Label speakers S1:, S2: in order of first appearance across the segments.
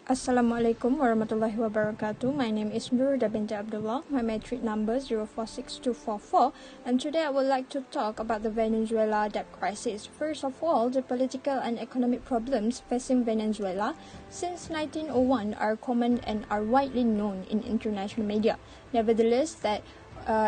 S1: Assalamualaikum warahmatullahi wabarakatuh. My name is Nurulhuda binti Abdullah. My matric number 046244, and today I would like to talk about the Venezuela debt crisis. First of all, the political and economic problems facing Venezuela since 1901 are common and are widely known in international media. Nevertheless, that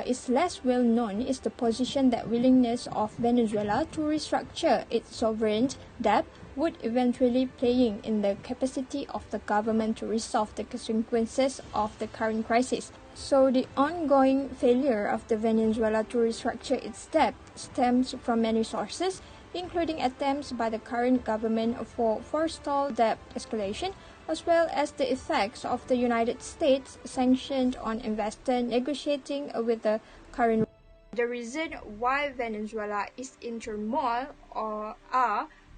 S1: is less well known is the position that willingness of Venezuela to restructure its sovereign debt would eventually playing in the capacity of the government to resolve the consequences of the current crisis. So the ongoing failure of the Venezuela to restructure its debt stems from many sources, including attempts by the current government for forestall debt escalation, as well as the effects of the United States sanctioned on investors negotiating with the current. The reason why Venezuela is in turmoil are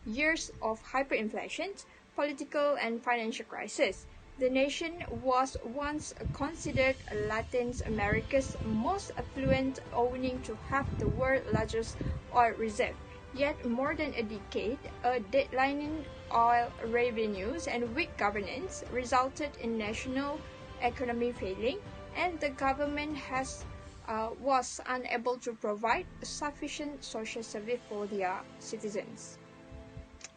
S1: years of hyperinflation, political and financial crisis. The nation was once considered Latin America's most affluent, owing to have the world's largest oil reserve. Yet more than a decade, a declining oil revenues and weak governance resulted in national economy failing, and the government was unable to provide sufficient social service for their citizens.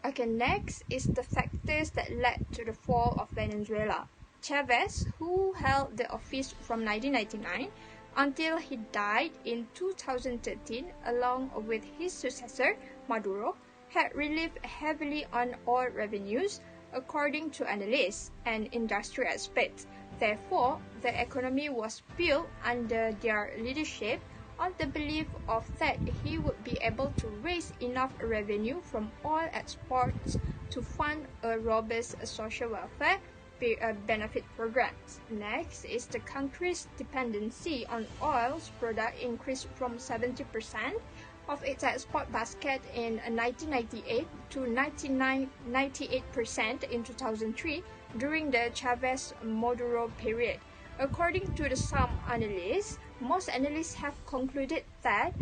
S1: Okay, next is the factors that led to the fall of Venezuela. Chavez, who held the office from 1999 until he died in 2013, along with his successor, Maduro, had relied heavily on oil revenues, according to analysts and industry experts. Therefore, the economy was built under their leadership on the belief of that he would be able to raise enough revenue from oil exports to fund a robust social welfare benefit programs. Next is the country's dependency on oil's product increased from 70% of its export basket in 1998 to 98% in 2003 during the Chavez-Maduro period. According to some analysts, most analysts have concluded that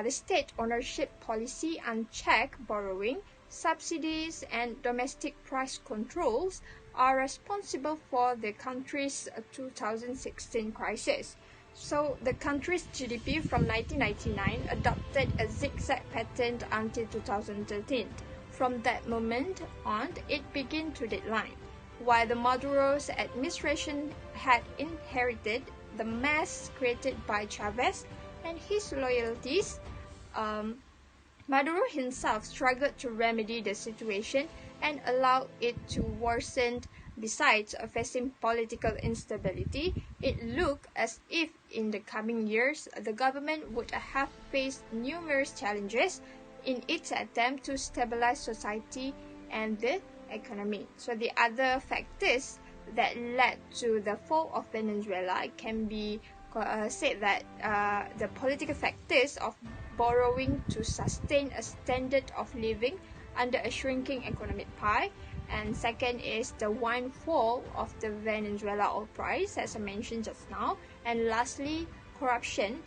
S1: the state ownership policy, unchecked borrowing, subsidies, and domestic price controls are responsible for the country's 2016 crisis. So the country's GDP from 1999 adopted a zigzag pattern until 2013. From that moment on, it began to decline. While the Maduro's administration had inherited the mess created by Chavez and his loyalties, Maduro himself struggled to remedy the situation and allowed it to worsen. Besides facing political instability, it looked as if in the coming years the government would have faced numerous challenges in its attempt to stabilize society and the economy. So the other factors that led to the fall of Venezuela can be said that the political factors of borrowing to sustain a standard of living under a shrinking economic pie, and second is the windfall of the Venezuela oil price, as I mentioned just now, and lastly, corruption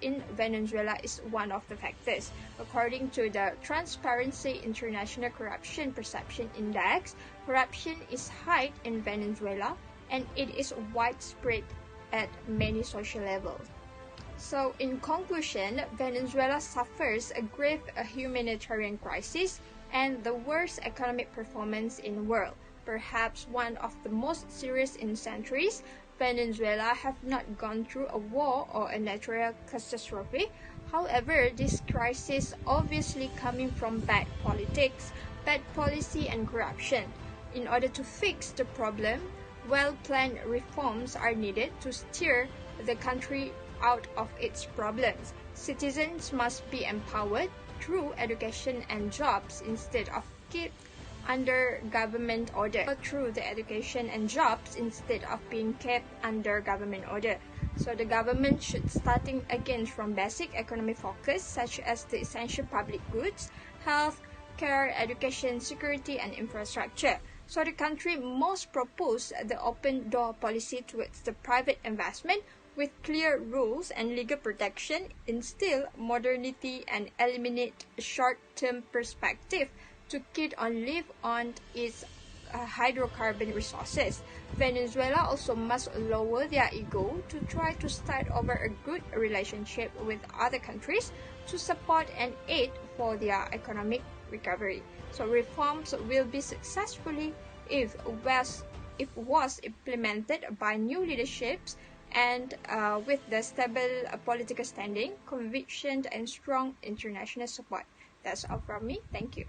S1: in Venezuela is one of the factors. According to the Transparency International Corruption Perception Index, corruption is high in Venezuela and it is widespread at many social levels. So in conclusion, Venezuela suffers a grave humanitarian crisis and the worst economic performance in the world, perhaps one of the most serious in centuries. Venezuela have not gone through a war or a natural catastrophe. However, this crisis obviously coming from bad politics, bad policy and corruption. In order to fix the problem, well-planned reforms are needed to steer the country out of its problems. Citizens must be empowered through education and jobs instead of kept under government order. Through the education and jobs instead of being kept under government order. So the government should starting again from basic economic focus such as the essential public goods, health, care, education, security and infrastructure. So the country must propose the open door policy towards the private investment with clear rules and legal protection, instill modernity and eliminate short-term perspective to keep on live on its hydrocarbon resources. Venezuela also must lower their ego to try to start over a good relationship with other countries to support and aid for their economic recovery. So reforms will be successfully if was implemented by new leaderships and with the stable political standing, conviction, and strong international support. That's all from me. Thank you.